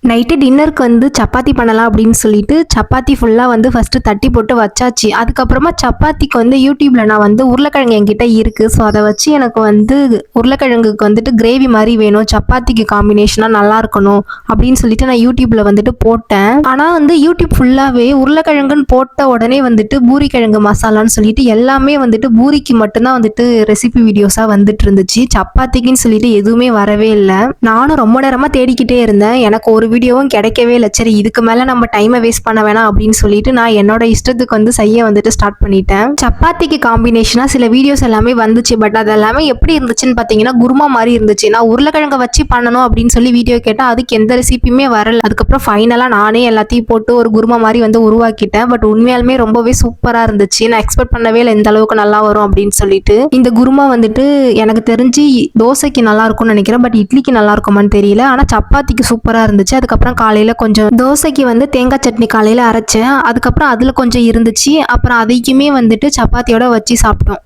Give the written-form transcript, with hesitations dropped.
Night டின்னருக்கு வந்து சப்பாத்தி பண்ணலாம் அப்படின்னு சொல்லிட்டு சப்பாத்தி ஃபுல்லாக வந்து ஃபஸ்ட்டு தட்டி போட்டு வச்சாச்சு. அதுக்கப்புறமா சப்பாத்திக்கு வந்து யூடியூப்பில் நான் வந்து உருளைக்கிழங்கு என்கிட்ட இருக்குது. ஸோ அதை வச்சு எனக்கு வந்து உருளைக்கிழங்குக்கு வந்துட்டு கிரேவி மாதிரி வேணும், சப்பாத்திக்கு காம்பினேஷனாக நல்லா இருக்கணும் அப்படின்னு சொல்லிட்டு நான் யூடியூப்பில் வந்துட்டு போட்டேன். ஆனால் வந்து யூடியூப் ஃபுல்லாகவே உருளைக்கிழங்குன்னு போட்ட உடனே வந்துட்டு பூரிக்கிழங்கு மசாலான்னு சொல்லிட்டு எல்லாமே வந்துட்டு பூரிக்கு மட்டும்தான் வந்துட்டு ரெசிபி வீடியோஸாக வந்துட்டு இருந்துச்சு. சப்பாத்திக்குன்னு சொல்லிட்டு எதுவுமே வரவே இல்லை. நானும் ரொம்ப நேரமாக தேடிக்கிட்டே இருந்தேன். எனக்கு ஒரு வீடியோவும் கிடைக்கவே இல்லை. சரி, இதுக்கு மேலே நம்ம டைமை வேஸ்ட் பண்ண வேணாம் அப்படின்னு சொல்லிட்டு நான் என்னோட இஷ்டத்துக்கு வந்து செய்ய வந்துட்டு ஸ்டார்ட் பண்ணிட்டேன். சப்பாத்திக்கு காம்பினேஷனாக சில வீடியோஸ் எல்லாமே வந்துச்சு. பட் அது எல்லாமே எப்படி இருந்துச்சுன்னு பார்த்தீங்கன்னா குருமா மாதிரி இருந்துச்சு. நான் உருளைக்கிழங்க வச்சு பண்ணணும் அப்படின்னு சொல்லி வீடியோ கேட்டால் அதுக்கு எந்த ரெசிபியுமே வரல. அதுக்கப்புறம் ஃபைனலாக நானே எல்லாத்தையும் போட்டு ஒரு குருமா மாதிரி வந்து உருவாக்கிட்டேன். பட் உண்மையாலுமே ரொம்பவே சூப்பராக இருந்துச்சு. நான் எக்ஸ்பெக்ட் பண்ணவே இல்லை இந்த அளவுக்கு நல்லா வரும் அப்படின்னு சொல்லிட்டு. இந்த குருமா வந்துட்டு எனக்கு தெரிஞ்சு தோசைக்கு நல்லா இருக்கும்னு நினைக்கிறேன். பட் இட்லிக்கு நல்லா இருக்குமான்னு தெரியல. ஆனால் சப்பாத்திக்கு சூப்பராக இருந்துச்சு. அதுக்கப்புறம் காலையில் கொஞ்சம் தோசைக்கு வந்து தேங்காய் சட்னி காலையில் அரைச்சேன். அதுக்கப்புறம் அதில் கொஞ்சம் இருந்துச்சு. அப்புறம் அதைக்குமே வந்துட்டு சப்பாத்தியோட வச்சு சாப்பிட்டோம்.